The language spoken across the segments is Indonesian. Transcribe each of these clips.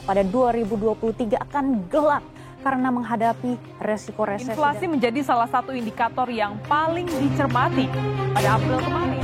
pada 2023 akan gelap karena menghadapi resiko resesi. Inflasi menjadi salah satu indikator yang paling dicermati pada April kemarin.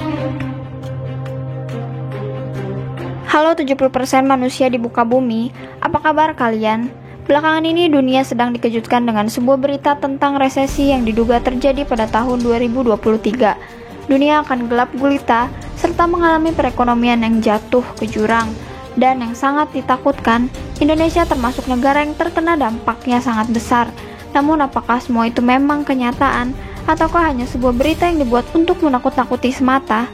Halo 70% manusia di muka bumi, apa kabar kalian? Belakangan ini dunia sedang dikejutkan dengan sebuah berita tentang resesi yang diduga terjadi pada tahun 2023. Dunia akan gelap gulita serta mengalami perekonomian yang jatuh ke jurang. Dan yang sangat ditakutkan, Indonesia termasuk negara yang terkena dampaknya sangat besar. Namun apakah semua itu memang kenyataan ataukah hanya sebuah berita yang dibuat untuk menakut-nakuti semata?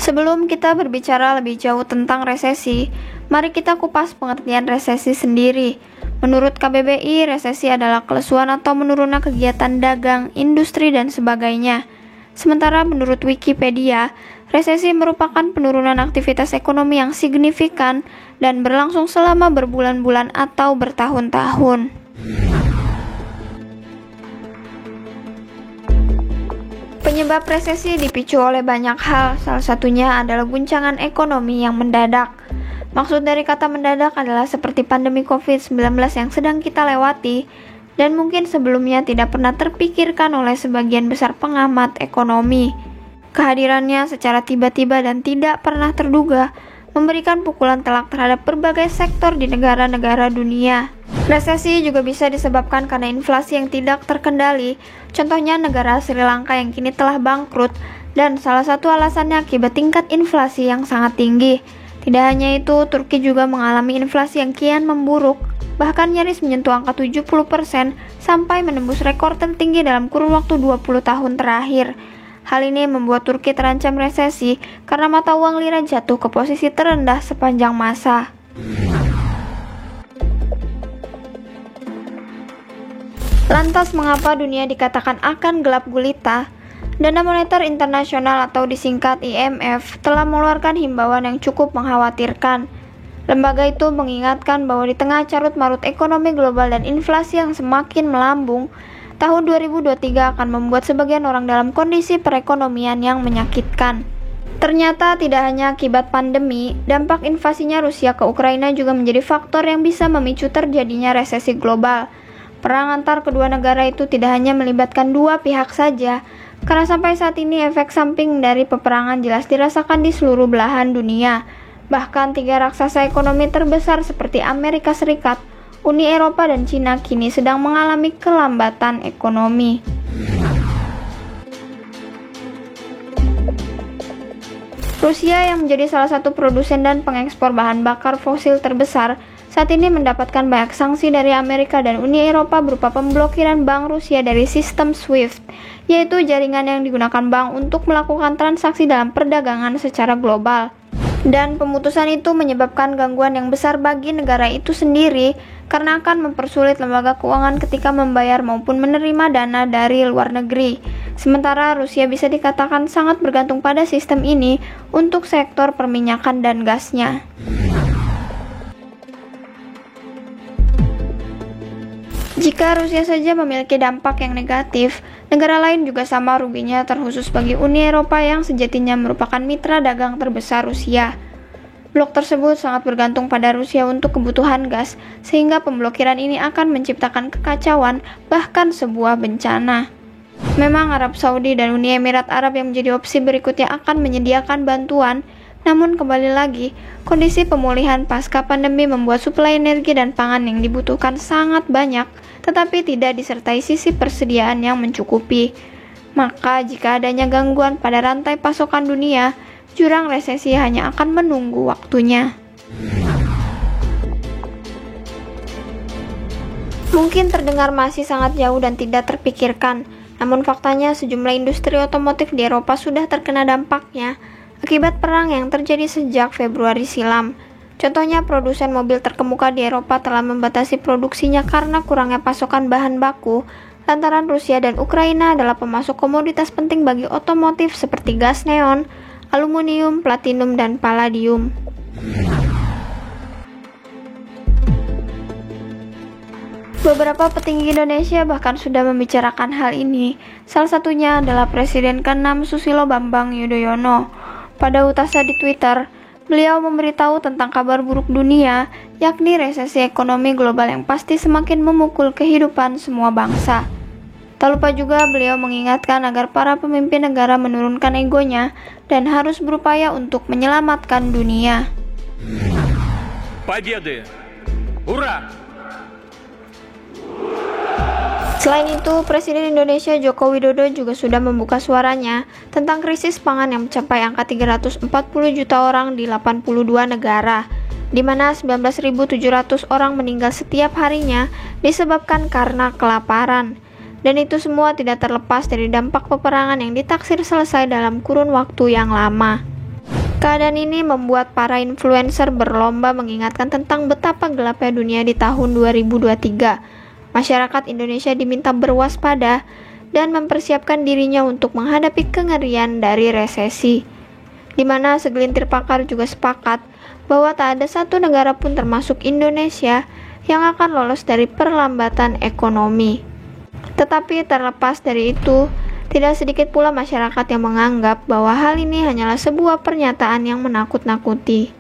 Sebelum kita berbicara lebih jauh tentang resesi, mari kita kupas pengertian resesi sendiri. Menurut KBBI, resesi adalah kelesuan atau menurunnya kegiatan dagang, industri, dan sebagainya. Sementara menurut Wikipedia, resesi merupakan penurunan aktivitas ekonomi yang signifikan dan berlangsung selama berbulan-bulan atau bertahun-tahun. Penyebab resesi dipicu oleh banyak hal, salah satunya adalah guncangan ekonomi yang mendadak. Maksud dari kata mendadak adalah seperti pandemi COVID-19 yang sedang kita lewati, dan mungkin sebelumnya tidak pernah terpikirkan oleh sebagian besar pengamat ekonomi. Kehadirannya secara tiba-tiba dan tidak pernah terduga, memberikan pukulan telak terhadap berbagai sektor di negara-negara dunia. Resesi juga bisa disebabkan karena inflasi yang tidak terkendali, contohnya negara Sri Lanka yang kini telah bangkrut, dan salah satu alasannya akibat tingkat inflasi yang sangat tinggi. Tidak hanya itu, Turki juga mengalami inflasi yang kian memburuk, bahkan nyaris menyentuh angka 70% sampai menembus rekor tertinggi dalam kurun waktu 20 tahun terakhir. Hal ini membuat Turki terancam resesi karena mata uang lira jatuh ke posisi terendah sepanjang masa. Lantas mengapa dunia dikatakan akan gelap gulita? Dana Moneter Internasional atau disingkat IMF telah mengeluarkan himbauan yang cukup mengkhawatirkan. Lembaga itu mengingatkan bahwa di tengah carut-marut ekonomi global dan inflasi yang semakin melambung, tahun 2023 akan membuat sebagian orang dalam kondisi perekonomian yang menyakitkan. Ternyata tidak hanya akibat pandemi, dampak invasinya Rusia ke Ukraina juga menjadi faktor yang bisa memicu terjadinya resesi global. Perang antar kedua negara itu tidak hanya melibatkan dua pihak saja, karena sampai saat ini efek samping dari peperangan jelas dirasakan di seluruh belahan dunia. Bahkan tiga raksasa ekonomi terbesar seperti Amerika Serikat, Uni Eropa, dan Cina kini sedang mengalami kelambatan ekonomi. Rusia yang menjadi salah satu produsen dan pengekspor bahan bakar fosil terbesar, saat ini mendapatkan banyak sanksi dari Amerika dan Uni Eropa berupa pemblokiran bank Rusia dari sistem SWIFT, yaitu jaringan yang digunakan bank untuk melakukan transaksi dalam perdagangan secara global. Dan pemutusan itu menyebabkan gangguan yang besar bagi negara itu sendiri karena akan mempersulit lembaga keuangan ketika membayar maupun menerima dana dari luar negeri. Sementara Rusia bisa dikatakan sangat bergantung pada sistem ini untuk sektor perminyakan dan gasnya. Jika Rusia saja memiliki dampak yang negatif, negara lain juga sama ruginya, terkhusus bagi Uni Eropa yang sejatinya merupakan mitra dagang terbesar Rusia. Blok tersebut sangat bergantung pada Rusia untuk kebutuhan gas, sehingga pemblokiran ini akan menciptakan kekacauan, bahkan sebuah bencana. Memang Arab Saudi dan Uni Emirat Arab yang menjadi opsi berikutnya akan menyediakan bantuan, namun kembali lagi, kondisi pemulihan pasca pandemi membuat suplai energi dan pangan yang dibutuhkan sangat banyak, tetapi tidak disertai sisi persediaan yang mencukupi. Maka jika adanya gangguan pada rantai pasokan dunia, jurang resesi hanya akan menunggu waktunya. Mungkin terdengar masih sangat jauh dan tidak terpikirkan, namun faktanya sejumlah industri otomotif di Eropa sudah terkena dampaknya akibat perang yang terjadi sejak Februari silam. Contohnya, produsen mobil terkemuka di Eropa telah membatasi produksinya karena kurangnya pasokan bahan baku, lantaran Rusia dan Ukraina adalah pemasok komoditas penting bagi otomotif seperti gas neon, aluminium, platinum, dan palladium. Beberapa petinggi Indonesia bahkan sudah membicarakan hal ini. Salah satunya adalah Presiden ke-6 Susilo Bambang Yudhoyono. Pada utasan di Twitter, beliau memberitahu tentang kabar buruk dunia, yakni resesi ekonomi global yang pasti semakin memukul kehidupan semua bangsa. Tak lupa juga beliau mengingatkan agar para pemimpin negara menurunkan egonya dan harus berupaya untuk menyelamatkan dunia. Победы! Ура! Selain itu, Presiden Indonesia Joko Widodo juga sudah membuka suaranya tentang krisis pangan yang mencapai angka 340 juta orang di 82 negara, di mana 19.700 orang meninggal setiap harinya disebabkan karena kelaparan. Dan itu semua tidak terlepas dari dampak peperangan yang ditaksir selesai dalam kurun waktu yang lama. Keadaan ini membuat para influencer berlomba mengingatkan tentang betapa gelapnya dunia di tahun 2023. Masyarakat Indonesia diminta berwaspada dan mempersiapkan dirinya untuk menghadapi kengerian dari resesi. Di mana segelintir pakar juga sepakat bahwa tak ada satu negara pun termasuk Indonesia yang akan lolos dari perlambatan ekonomi. Tetapi terlepas dari itu, tidak sedikit pula masyarakat yang menganggap bahwa hal ini hanyalah sebuah pernyataan yang menakut-nakuti.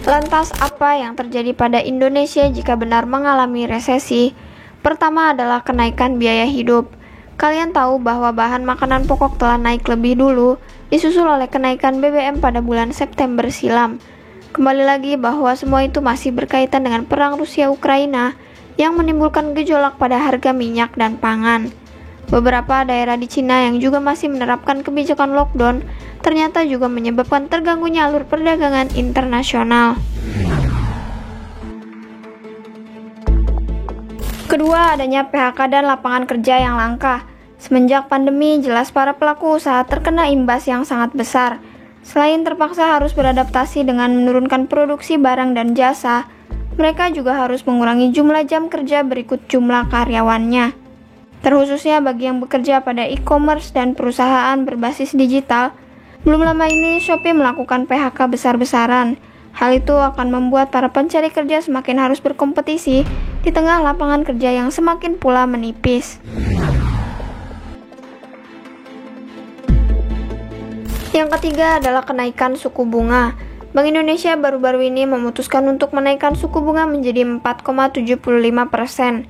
Lantas apa yang terjadi pada Indonesia jika benar mengalami resesi? Pertama adalah kenaikan biaya hidup. Kalian tahu bahwa bahan makanan pokok telah naik lebih dulu, disusul oleh kenaikan BBM pada bulan September silam. Kembali lagi bahwa semua itu masih berkaitan dengan perang Rusia-Ukraina yang menimbulkan gejolak pada harga minyak dan pangan. Beberapa daerah di Cina yang juga masih menerapkan kebijakan lockdown ternyata juga menyebabkan terganggunya alur perdagangan internasional. Kedua, adanya PHK dan lapangan kerja yang langka. Semenjak pandemi, jelas para pelaku usaha terkena imbas yang sangat besar. Selain terpaksa harus beradaptasi dengan menurunkan produksi barang dan jasa, mereka juga harus mengurangi jumlah jam kerja berikut jumlah karyawannya. Terkhususnya bagi yang bekerja pada e-commerce dan perusahaan berbasis digital, belum lama ini Shopee melakukan PHK besar-besaran. Hal itu akan membuat para pencari kerja semakin harus berkompetisi di tengah lapangan kerja yang semakin pula menipis. Yang ketiga adalah kenaikan suku bunga. Bank Indonesia baru-baru ini memutuskan untuk menaikkan suku bunga menjadi 4,75%.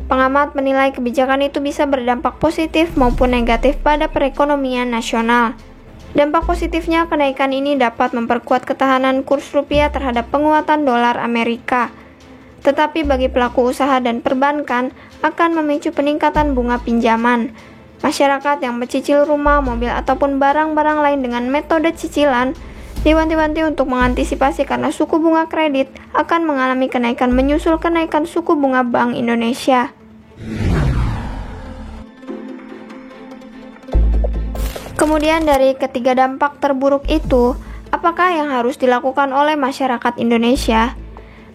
Pengamat menilai kebijakan itu bisa berdampak positif maupun negatif pada perekonomian nasional. Dampak positifnya, kenaikan ini dapat memperkuat ketahanan kurs rupiah terhadap penguatan dolar Amerika. Tetapi bagi pelaku usaha dan perbankan akan memicu peningkatan bunga pinjaman. Masyarakat yang mencicil rumah, mobil, ataupun barang-barang lain dengan metode cicilan diwanti-wanti untuk mengantisipasi karena suku bunga kredit akan mengalami kenaikan menyusul kenaikan suku bunga Bank Indonesia. Kemudian dari ketiga dampak terburuk itu, apakah yang harus dilakukan oleh masyarakat Indonesia?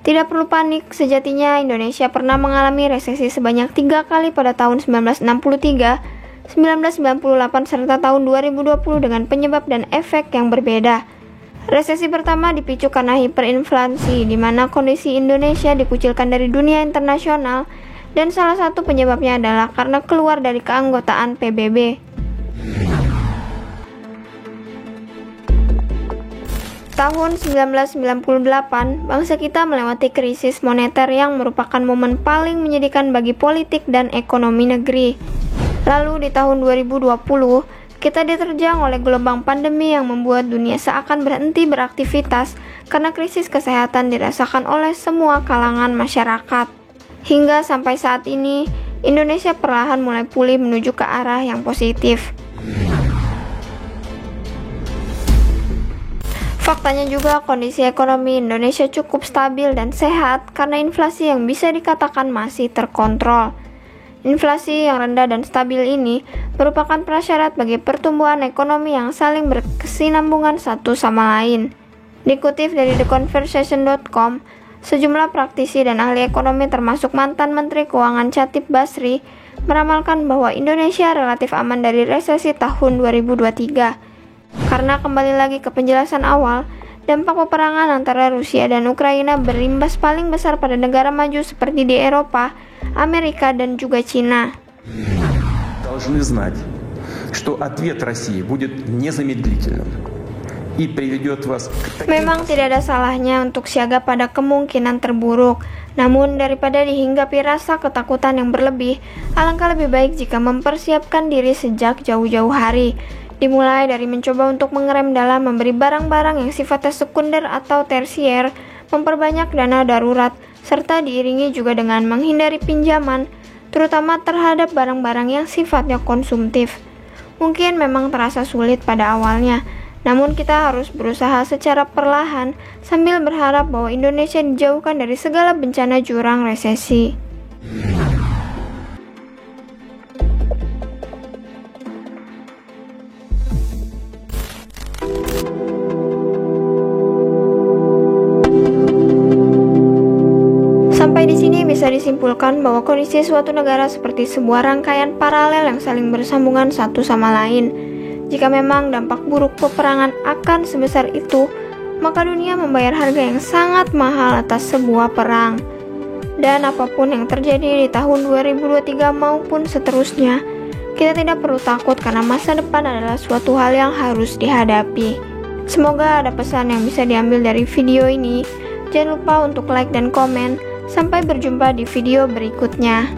Tidak perlu panik, sejatinya Indonesia pernah mengalami resesi sebanyak 3 kali pada tahun 1963, 1998, serta tahun 2020 dengan penyebab dan efek yang berbeda. Resesi pertama dipicu karena hiperinflasi, di mana kondisi Indonesia dikucilkan dari dunia internasional, dan salah satu penyebabnya adalah karena keluar dari keanggotaan PBB. Tahun 1998, bangsa kita melewati krisis moneter yang merupakan momen paling menyedihkan bagi politik dan ekonomi negeri. Lalu di tahun 2020, kita diterjang oleh gelombang pandemi yang membuat dunia seakan berhenti beraktivitas karena krisis kesehatan dirasakan oleh semua kalangan masyarakat. Hingga sampai saat ini, Indonesia perlahan mulai pulih menuju ke arah yang positif. Faktanya juga kondisi ekonomi Indonesia cukup stabil dan sehat karena inflasi yang bisa dikatakan masih terkontrol. Inflasi yang rendah dan stabil ini merupakan prasyarat bagi pertumbuhan ekonomi yang saling berkesinambungan satu sama lain. Dikutip dari theconversation.com, sejumlah praktisi dan ahli ekonomi termasuk mantan Menteri Keuangan Chatib Basri meramalkan bahwa Indonesia relatif aman dari resesi tahun 2023. Karena kembali lagi ke penjelasan awal, Dampak peperangan antara Rusia dan Ukraina berimbas paling besar pada negara maju seperti di Eropa, Amerika, dan juga Cina. Должны знать, что ответ России будет незамедлительным и приведет вас к таким... Memang tidak ada salahnya untuk siaga pada kemungkinan terburuk. Namun daripada dihinggapi rasa ketakutan yang berlebih, alangkah lebih baik jika mempersiapkan diri sejak jauh-jauh hari. Dimulai dari mencoba untuk mengerem dalam memberi barang-barang yang sifatnya sekunder atau tersier, memperbanyak dana darurat, serta diiringi juga dengan menghindari pinjaman, terutama terhadap barang-barang yang sifatnya konsumtif. Mungkin memang terasa sulit pada awalnya, namun kita harus berusaha secara perlahan sambil berharap bahwa Indonesia dijauhkan dari segala bencana jurang resesi. Sampai di sini bisa disimpulkan bahwa kondisi suatu negara seperti sebuah rangkaian paralel yang saling bersambungan satu sama lain. Jika memang dampak buruk peperangan akan sebesar itu, maka dunia membayar harga yang sangat mahal atas sebuah perang. Dan apapun yang terjadi di tahun 2023 maupun seterusnya, kita tidak perlu takut karena masa depan adalah suatu hal yang harus dihadapi. Semoga ada pesan yang bisa diambil dari video ini. Jangan lupa untuk like dan komen. Sampai berjumpa di video berikutnya.